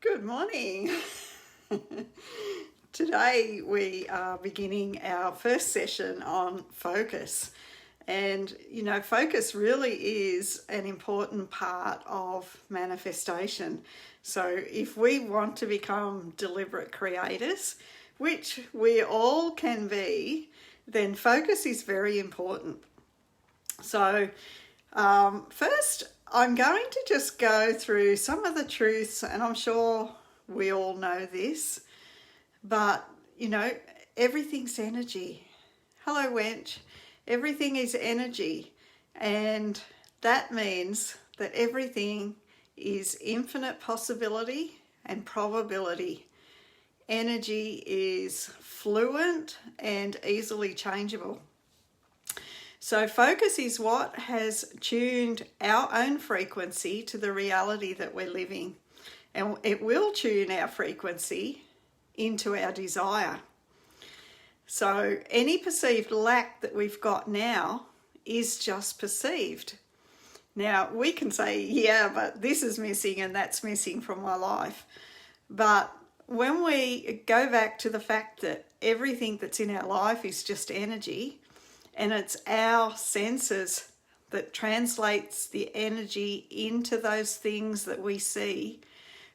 Good morning. Today we are beginning our first session on focus. And focus really is an important part of manifestation. So if we want to become deliberate creators, which we all can be, then focus is very important. So first, I'm going to just go through some of the truths, and I'm sure we all know this, but everything's energy. Hello, wench. Everything is energy, and that means that everything is infinite possibility and probability. Energy is fluent and easily changeable. So focus is what has tuned our own frequency to the reality that we're living. And it will tune our frequency into our desire. So any perceived lack that we've got now is just perceived. Now we can say, yeah, but this is missing and that's missing from my life. But when we go back to the fact that everything that's in our life is just energy, and it's our senses that translates the energy into those things that we see,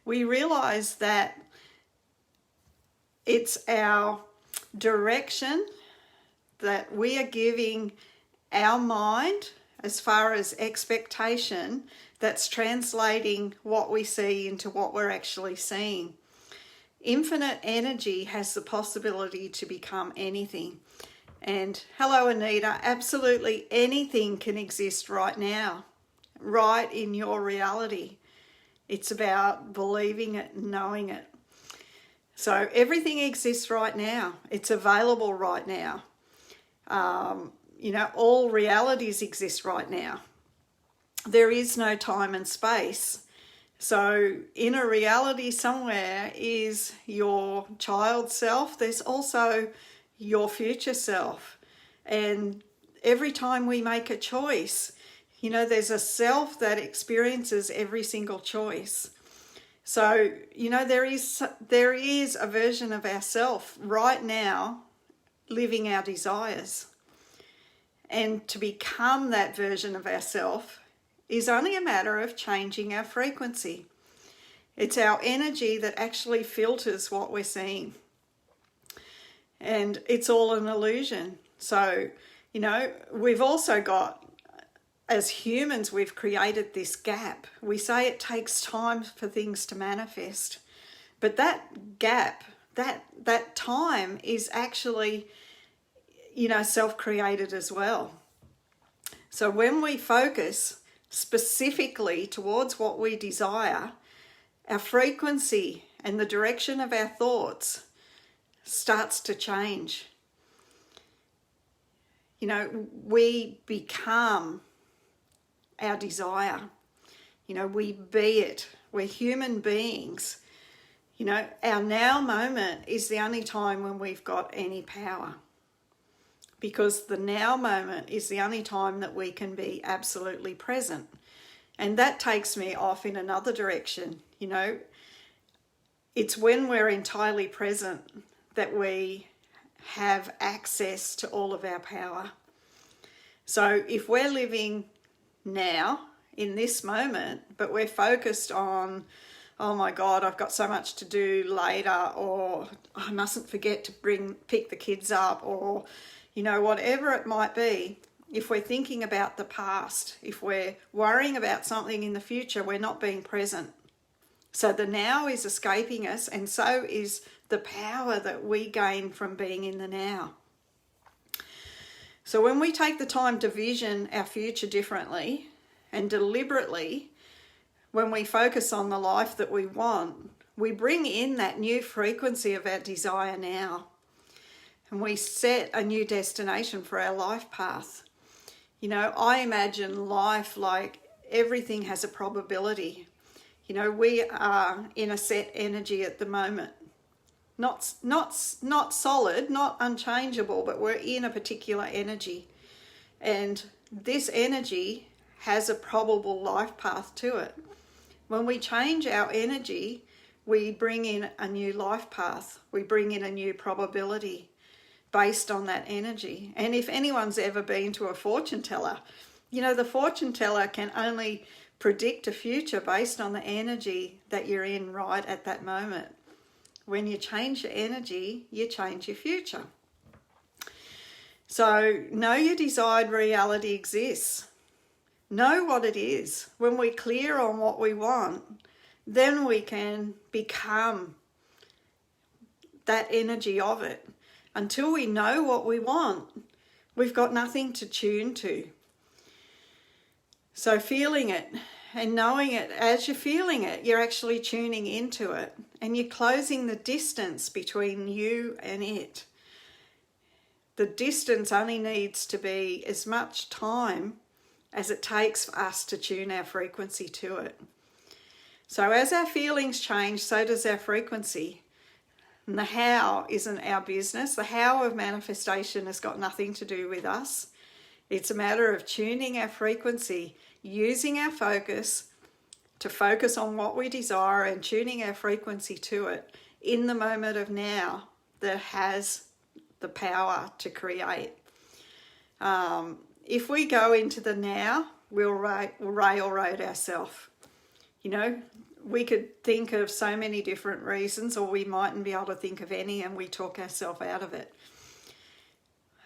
we realize that it's our direction that we are giving our mind as far as expectation that's translating what we see into what we're actually seeing. Infinite energy has the possibility to become anything. And hello, Anita, absolutely anything can exist right now, right in your reality. It's about believing it and knowing it. So everything exists right now. It's available right now. All realities exist right now. There is no time and space. So in a reality somewhere is your child self. There's also your future self. And every time we make a choice, there's a self that experiences every single choice. So, there is a version of ourself right now living our desires. And to become that version of ourself is only a matter of changing our frequency. It's our energy that actually filters what we're seeing. And it's all an illusion. So, we've also got, as humans, we've created this gap. We say it takes time for things to manifest. But that gap, that time is actually, self-created as well. So when we focus specifically towards what we desire, our frequency and the direction of our thoughts starts to change. We become our desire. We be it. We're human beings. Our now moment is the only time when we've got any power. Because the now moment is the only time that we can be absolutely present. And that takes me off in another direction. It's when we're entirely present that we have access to all of our power. So if we're living now in this moment, but we're focused on, oh my God, I've got so much to do later, or I mustn't forget to pick the kids up, or whatever it might be. If we're thinking about the past, if we're worrying about something in the future, we're not being present. So the now is escaping us, and so is the power that we gain from being in the now. So when we take the time to vision our future differently and deliberately, when we focus on the life that we want, we bring in that new frequency of our desire now. And we set a new destination for our life path. I imagine life like everything has a probability. We are in a set energy at the moment. Not solid, not unchangeable, but we're in a particular energy. And this energy has a probable life path to it. When we change our energy, we bring in a new life path. We bring in a new probability based on that energy. And if anyone's ever been to a fortune teller, you know, the fortune teller can only predict a future based on the energy that you're in right at that moment. When you change your energy, you change your future. So know your desired reality exists. Know what it is. When we're clear on what we want, then we can become that energy of it. Until we know what we want, we've got nothing to tune to. So feeling it and knowing it, as you're feeling it, you're actually tuning into it, and you're closing the distance between you and it. The distance only needs to be as much time as it takes for us to tune our frequency to it. So as our feelings change, so does our frequency. And the how isn't our business. The how of manifestation has got nothing to do with us. It's a matter of tuning our frequency, using our focus to focus on what we desire and tuning our frequency to it in the moment of now that has the power to create. If we go into the now, we'll railroad ourselves. You know, we could think of so many different reasons, or we mightn't be able to think of any, and we talk ourselves out of it.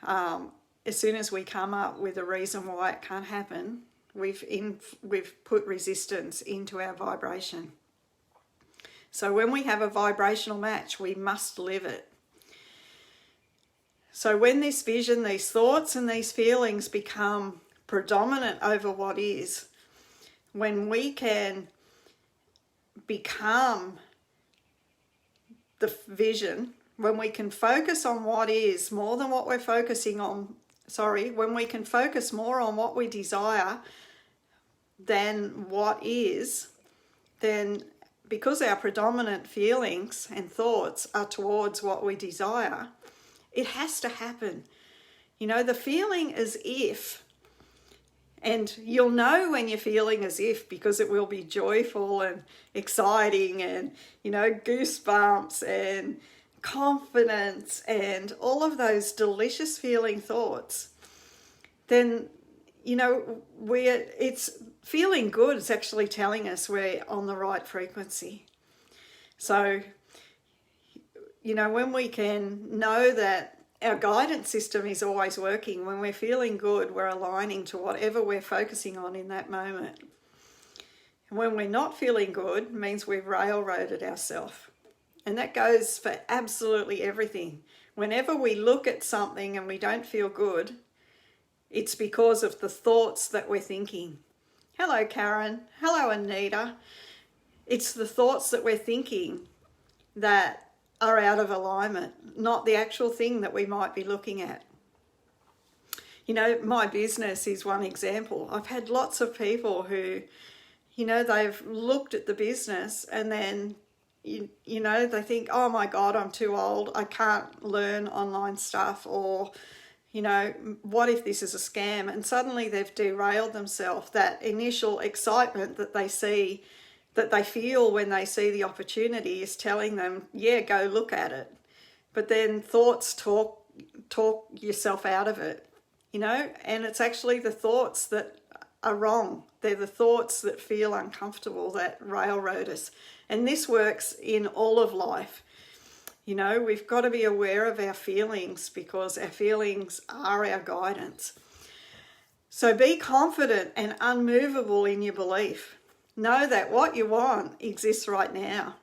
As soon as we come up with a reason why it can't happen, we've put resistance into our vibration. So when we have a vibrational match, we must live it. So when this vision, these thoughts and these feelings become predominant over what is, when we can become the vision, when we can focus on what is more than what we're focusing on, when we can focus more on what we desire than what is, then because our predominant feelings and thoughts are towards what we desire, it has to happen. You know, the feeling as if, and you'll know when you're feeling as if, because it will be joyful and exciting and, you know, goosebumps and confidence and all of those delicious feeling thoughts. Then, you know, it's feeling good. It's actually telling us we're on the right frequency. So, you know, when we can know that our guidance system is always working, when we're feeling good, we're aligning to whatever we're focusing on in that moment. And when we're not feeling good, it means we've railroaded ourselves. And that goes for absolutely everything. Whenever we look at something and we don't feel good, it's because of the thoughts that we're thinking. Hello, Karen. Hello, Anita. It's the thoughts that we're thinking that are out of alignment, not the actual thing that we might be looking at. You know, my business is one example. I've had lots of people who, you know, they've looked at the business and then, you know, they think, oh my God, I'm too old. I can't learn online stuff, or, you know, what if this is a scam? And suddenly they've derailed themselves. That initial excitement that they see, that they feel when they see the opportunity, is telling them, yeah, go look at it. But then thoughts talk yourself out of it, you know, and it's actually the thoughts that are wrong. They're the thoughts that feel uncomfortable that railroad us. And this works in all of life. You know, we've got to be aware of our feelings, because our feelings are our guidance. So be confident and unmovable in your belief. Know that what you want exists right now.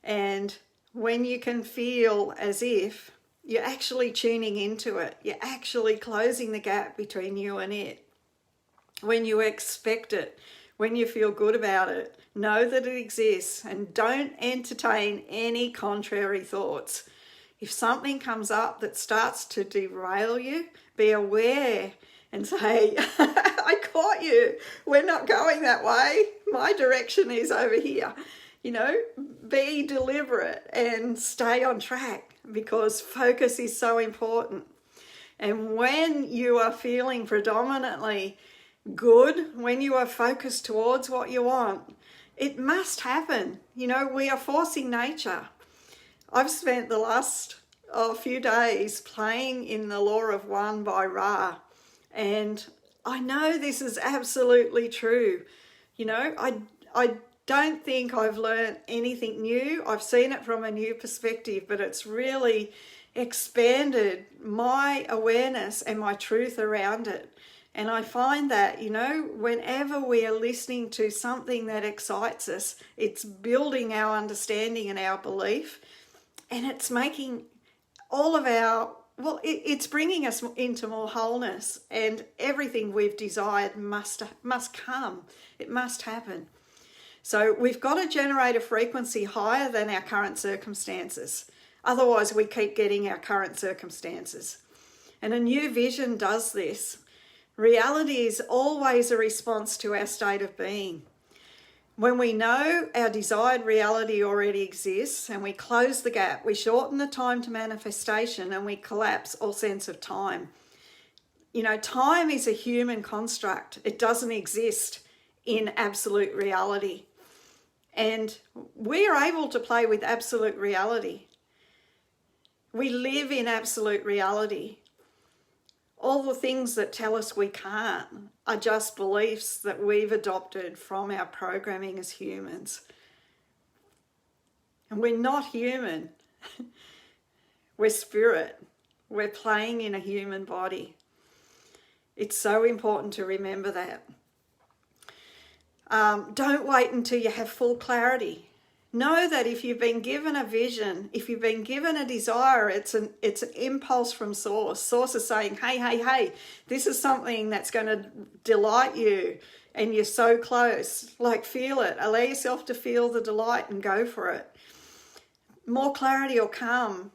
And when you can feel as if, you're actually tuning into it. You're actually closing the gap between you and it. When you expect it, when you feel good about it, know that it exists and don't entertain any contrary thoughts. If something comes up that starts to derail you, be aware and say, I caught you. We're not going that way. My direction is over here. You know, be deliberate and stay on track, because focus is so important. And when you are feeling predominantly good, when you are focused towards what you want, It must happen. You know, we are forcing nature. I've spent the last few days playing in The Law of One by Ra, and I know this is absolutely true. You know, I don't think I've learned anything new. I've seen it from a new perspective, but it's really expanded my awareness and my truth around it. And I find that, you know, whenever we are listening to something that excites us, it's building our understanding and our belief, and it's making all of our, well, it's bringing us into more wholeness, and everything we've desired must come. It must happen. So we've got to generate a frequency higher than our current circumstances. Otherwise, we keep getting our current circumstances. And a new vision does this. Reality is always a response to our state of being. When we know our desired reality already exists and we close the gap, we shorten the time to manifestation and we collapse all sense of time. You know, time is a human construct. It doesn't exist in absolute reality. And we are able to play with absolute reality. We live in absolute reality. All the things that tell us we can't are just beliefs that we've adopted from our programming as humans. And we're not human. We're spirit. We're playing in a human body. It's so important to remember that. Don't wait until you have full clarity. Know that if you've been given a vision, if you've been given a desire, it's an impulse from Source. Source is saying, hey, this is something that's going to delight you, and you're so close. Like, feel it. Allow yourself to feel the delight and go for it. More clarity will come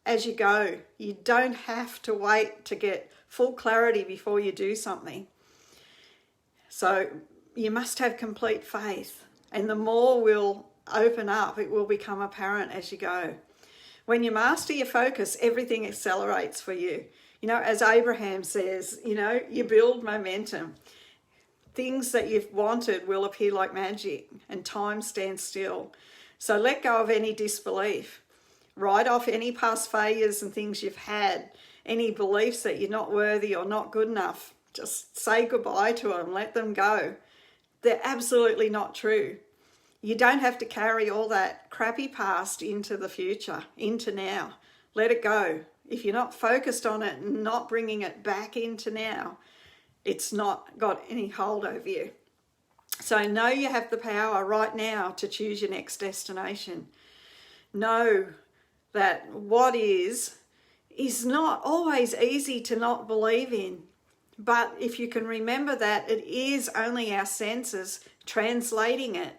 as you go. You don't have to wait to get full clarity before you do something. So you must have complete faith, and the more we'll open up, it will become apparent as you go. When you master your focus, everything accelerates for you. You know, as Abraham says, you know, you build momentum. Things that you've wanted will appear like magic, and time stands still. So let go of any disbelief. Write off any past failures and things you've had, any beliefs that you're not worthy or not good enough. Just say goodbye to them, let them go. They're absolutely not true. You don't have to carry all that crappy past into the future, into now. Let it go. If you're not focused on it and not bringing it back into now, it's not got any hold over you. So know you have the power right now to choose your next destination. Know that what is not always easy to not believe in. But if you can remember that it is only our senses translating it,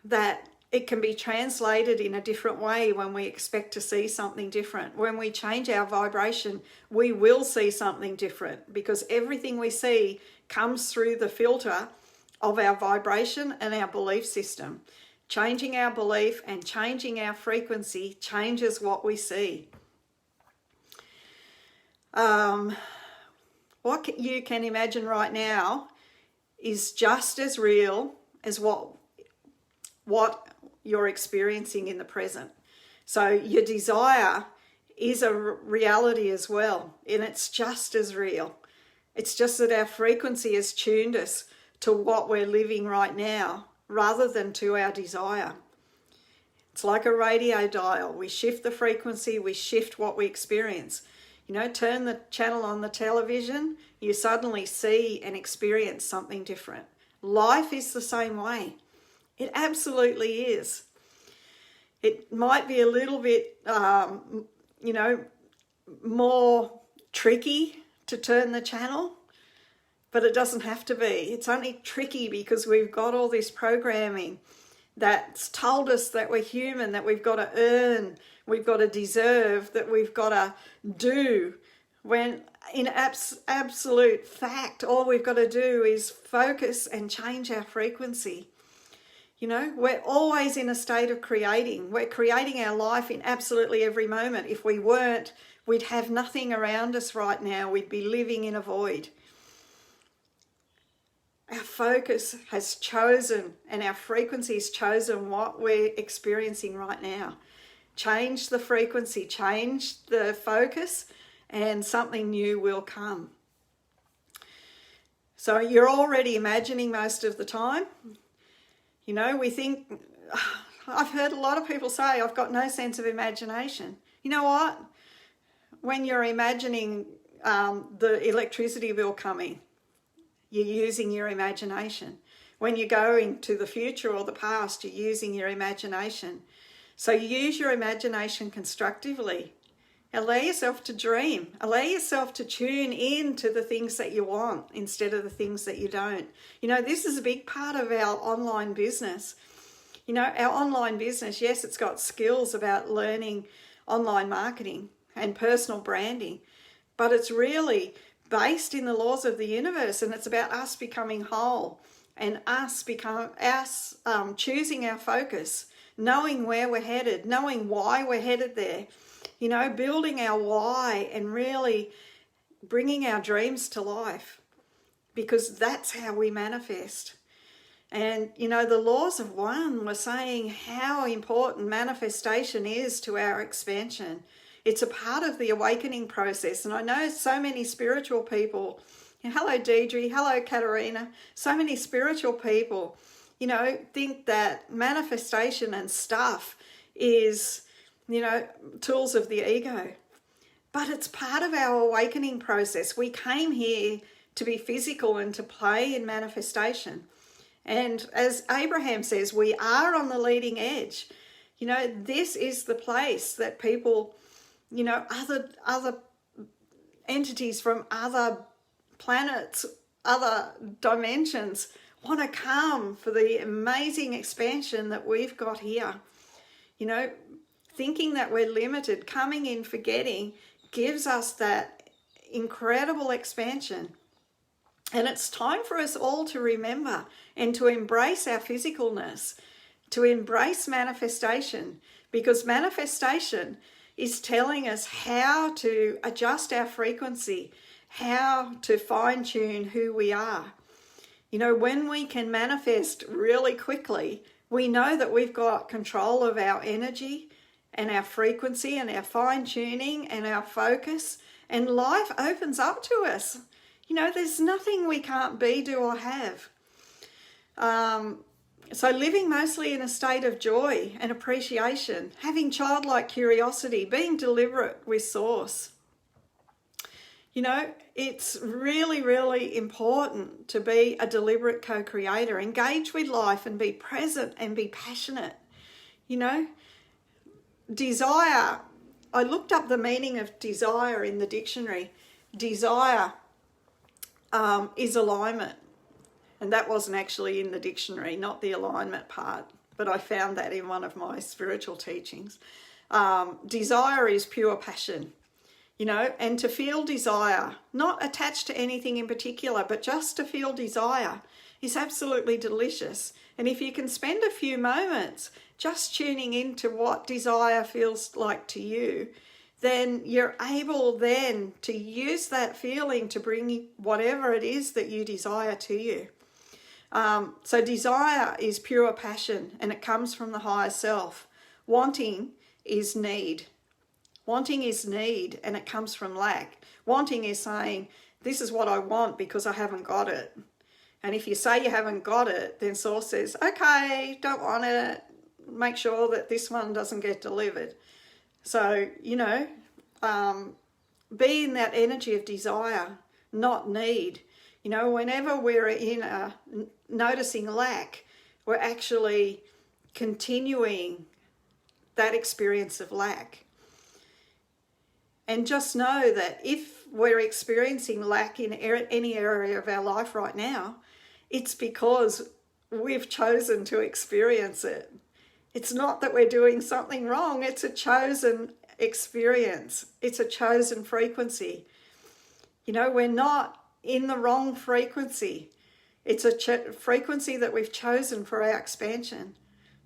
that it can be translated in a different way when we expect to see something different. When we change our vibration, we will see something different, because everything we see comes through the filter of our vibration and our belief system. Changing our belief and changing our frequency changes what we see. What you can imagine right now is just as real as what you're experiencing in the present. So your desire is a reality as well, and it's just as real. It's just that our frequency has tuned us to what we're living right now rather than to our desire. It's like a radio dial. We shift the frequency, we shift what we experience. You know, turn the channel on the television, you suddenly see and experience something different. Life is the same way. It absolutely is. It might be a little bit, more tricky to turn the channel, but it doesn't have to be. It's only tricky because we've got all this programming that's told us that we're human, that we've got to earn, we've got to deserve, that we've got to do, when in absolute fact, all we've got to do is focus and change our frequency. You know, we're always in a state of creating. We're creating our life in absolutely every moment. If we weren't, we'd have nothing around us right now. We'd be living in a void. Our focus has chosen, and our frequency has chosen what we're experiencing right now. Change the frequency, change the focus, and something new will come. So you're already imagining most of the time. You know, we think, I've heard a lot of people say, I've got no sense of imagination. You know what? When you're imagining the electricity bill coming, you're using your imagination. When you're going to the future or the past, you're using your imagination. So use your imagination constructively. Allow yourself to dream. Allow yourself to tune in to the things that you want instead of the things that you don't. You know, this is a big part of our online business. You know, our online business, yes, it's got skills about learning online marketing and personal branding, but it's really based in the laws of the universe, and it's about us becoming whole and us choosing our focus, knowing where we're headed, knowing why we're headed there, you know, building our why and really bringing our dreams to life, because that's how we manifest. And, you know, the laws of one were saying how important manifestation is to our expansion. It's a part of the awakening process. And I know so many spiritual people, and hello Deidre, hello Katarina, so many spiritual people, you know, think that manifestation and stuff is, you know, tools of the ego. But it's part of our awakening process. We came here to be physical and to play in manifestation. And as Abraham says, we are on the leading edge. You know, this is the place that people, you know, other entities from other planets, other dimensions want to come for the amazing expansion that we've got here. You know, thinking that we're limited, coming in, forgetting, gives us that incredible expansion. And it's time for us all to remember and to embrace our physicalness, to embrace manifestation, because manifestation is telling us how to adjust our frequency, how to fine-tune who we are. You know, when we can manifest really quickly, we know that we've got control of our energy and our frequency and our fine-tuning and our focus, and life opens up to us. You know, there's nothing we can't be, do, or have. So living mostly in a state of joy and appreciation, having childlike curiosity, being deliberate with source. You know, it's really, really important to be a deliberate co-creator, engage with life and be present and be passionate. You know, desire, I looked up the meaning of desire in the dictionary. Desire is alignment. And that wasn't actually in the dictionary, not the alignment part, but I found that in one of my spiritual teachings. Desire is pure passion, you know, and to feel desire, not attached to anything in particular, but just to feel desire is absolutely delicious. And if you can spend a few moments just tuning into what desire feels like to you, then you're able then to use that feeling to bring whatever it is that you desire to you. So desire is pure passion, and it comes from the higher self. Wanting is need. Wanting is need, and it comes from lack. Wanting is saying, this is what I want because I haven't got it. And if you say you haven't got it, then Source says, okay, don't want it. Make sure that this one doesn't get delivered. So, you know, be in that energy of desire, not need. You know, whenever we're in noticing lack, we're actually continuing that experience of lack. And just know that if we're experiencing lack in any area of our life right now, it's because we've chosen to experience it. It's not that we're doing something wrong. It's a chosen experience. It's a chosen frequency. You know, we're not in the wrong frequency. It's a frequency that we've chosen for our expansion.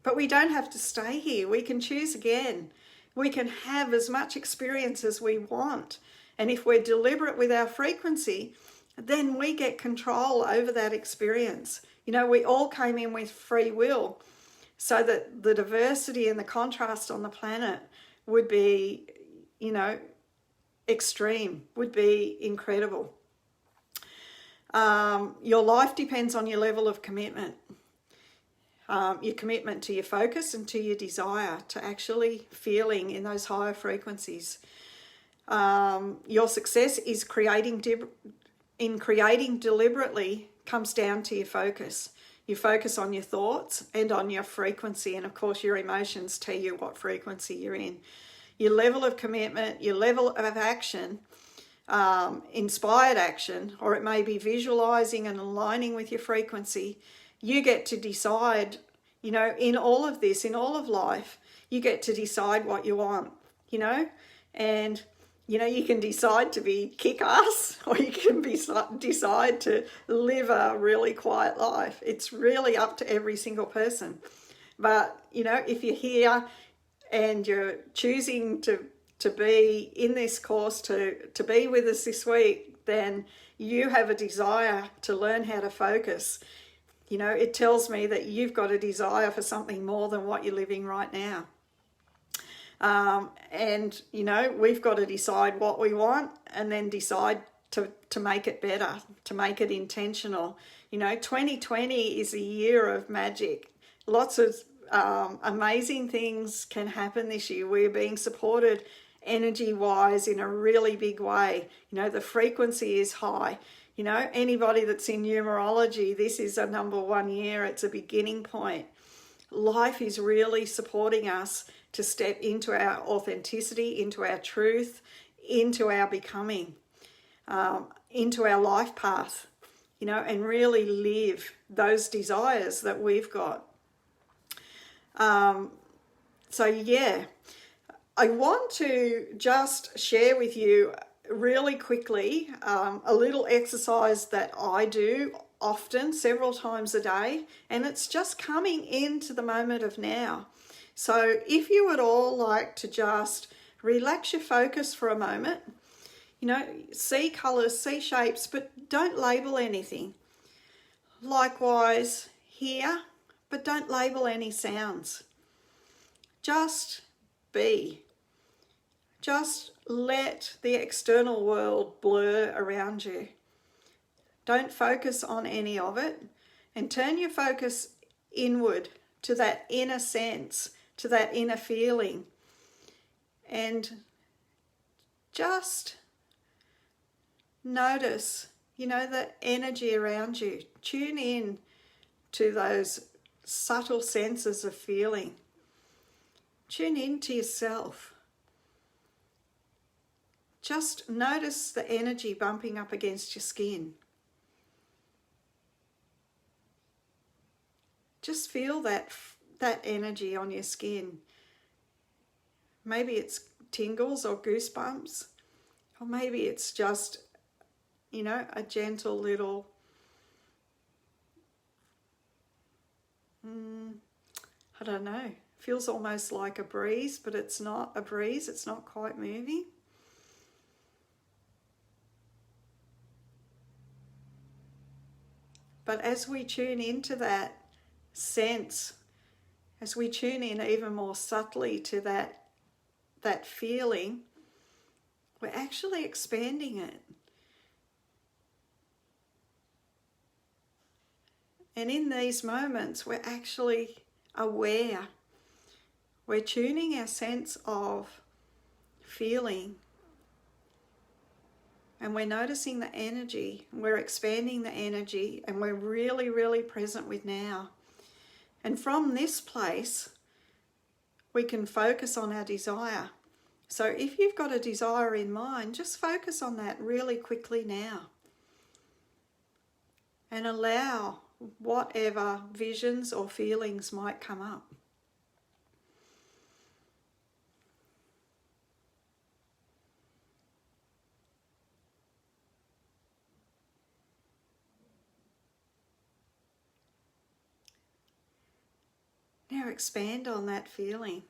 But we don't have to stay here. We can choose again. We can have as much experience as we want. And if we're deliberate with our frequency, then we get control over that experience. You know, we all came in with free will, so that the diversity and the contrast on the planet would be, you know, extreme, would be incredible. Your life depends on your level of commitment, your commitment to your focus and to your desire to actually feeling in those higher frequencies. Your success is creating deliberately comes down to your focus. You focus on your thoughts and on your frequency, and of course your emotions tell you what frequency you're in. Your level of commitment, your level of action, inspired action, or it may be visualizing and aligning with your frequency. You get to decide, you know, in all of this, in all of life, you get to decide what you want, you know, and you know, you can decide to be kick-ass, or you can decide to live a really quiet life. It's really up to every single person. But, you know, if you're here and you're choosing to be in this course, to be with us this week, then you have a desire to learn how to focus. You know, it tells me that you've got a desire for something more than what you're living right now. And, you know, we've got to decide what we want and then decide to make it better, to make it intentional. You know, 2020 is a year of magic. Lots of amazing things can happen this year. We're being supported energy-wise in a really big way. You know, the frequency is high. You know, anybody that's in numerology, this is a number 1 year. It's a beginning point. Life is really supporting us to step into our authenticity, into our truth, into our becoming, into our life path, you know, and really live those desires that we've got. So yeah, I want to just share with you really quickly a little exercise that I do often, several times a day, and it's just coming into the moment of now. So if you would all like to just relax your focus for a moment, you know, see colours, see shapes, but don't label anything. Likewise, hear, but don't label any sounds. Just be. Just let the external world blur around you. Don't focus on any of it, and turn your focus inward to that inner sense, to that inner feeling, and just notice, you know, the energy around you. Tune in to those subtle senses of feeling. Tune in to yourself. Just notice the energy bumping up against your skin. Just feel that energy on your skin. Maybe it's tingles or goosebumps, or maybe it's just, you know, a gentle little, I don't know, feels almost like a breeze, but it's not a breeze, it's not quite moving. But as we tune into that sense, as we tune in even more subtly to that feeling, we're actually expanding it. And in these moments, we're actually aware. We're tuning our sense of feeling, and we're noticing the energy, we're expanding the energy, and we're really, really present with now. And from this place, we can focus on our desire. So if you've got a desire in mind, just focus on that really quickly now. And allow whatever visions or feelings might come up. Now expand on that feeling.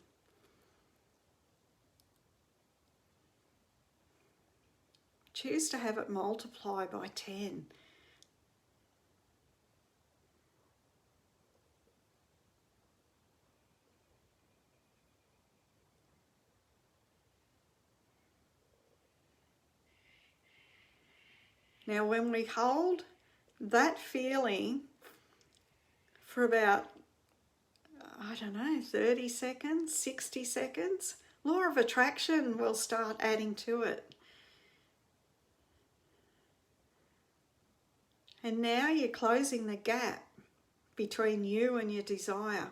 choose to have it multiply by 10. Now when we hold that feeling for about, I don't know, 30 seconds, 60 seconds, law of attraction will start adding to it. And now you're closing the gap between you and your desire.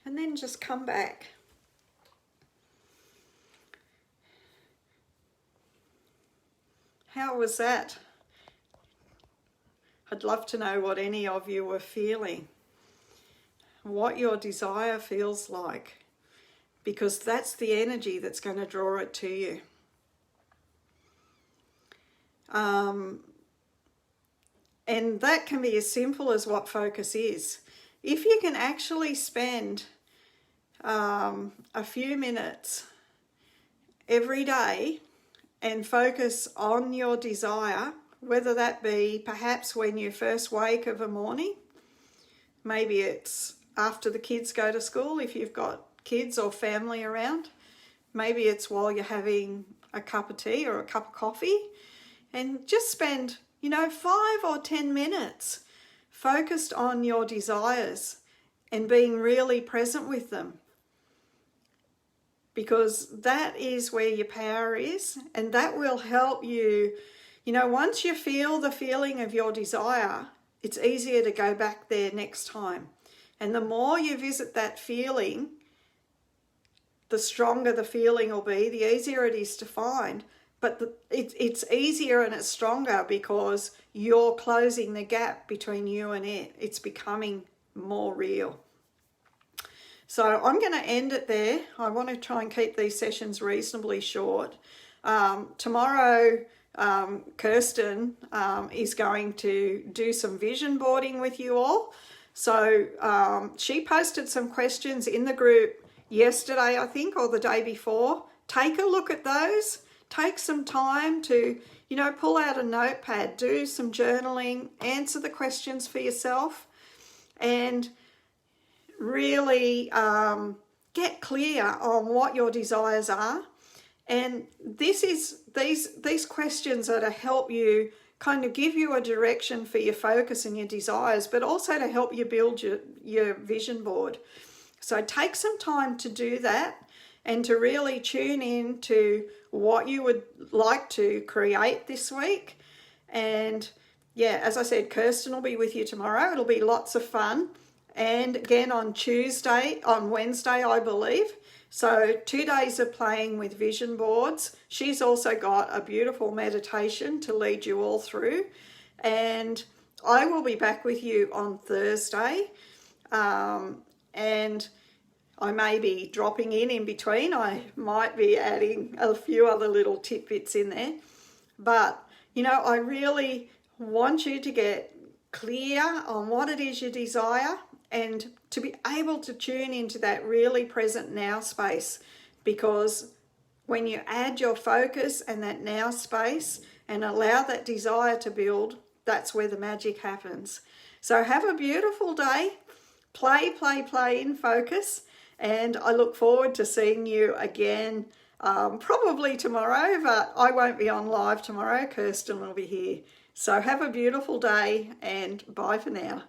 And then just come back. How was that? I'd love to know what any of you were feeling, what your desire feels like, because that's the energy that's going to draw it to you. And that can be as simple as what focus is. If you can actually spend a few minutes every day and focus on your desire, whether that be perhaps when you first wake of a morning, maybe it's after the kids go to school if you've got kids or family around, maybe it's while you're having a cup of tea or a cup of coffee, and just spend 5 or 10 minutes focused on your desires and being really present with them, because that is where your power is, and that will help you. Once you feel the feeling of your desire, it's easier to go back there next time. And the more you visit that feeling, the stronger the feeling will be, the easier it is to find. But it's easier and it's stronger because you're closing the gap between you and it. It's becoming more real. So I'm going to end it there. I want to try and keep these sessions reasonably short. Tomorrow, Kirsten is going to do some vision boarding with you all. So she posted some questions in the group yesterday, I think, or the day before. Take a look at those. Take some time to, pull out a notepad, do some journaling, answer the questions for yourself, and really get clear on what your desires are. And these questions are to help you kind of give you a direction for your focus and your desires, but also to help you build your vision board. So take some time to do that and to really tune in to what you would like to create this week. And yeah, as I said, Kirsten will be with you tomorrow. It'll be lots of fun. And again on Wednesday, I believe. So 2 days of playing with vision boards. She's also got a beautiful meditation to lead you all through. And I will be back with you on Thursday. And I may be dropping in between. I might be adding a few other little tidbits in there. But, I really want you to get clear on what it is you desire and to be able to tune into that really present now space, because when you add your focus and that now space and allow that desire to build, that's where the magic happens. So have a beautiful day. Play in focus. And I look forward to seeing you again probably tomorrow, but I won't be on live tomorrow. Kirsten will be here. So have a beautiful day and bye for now.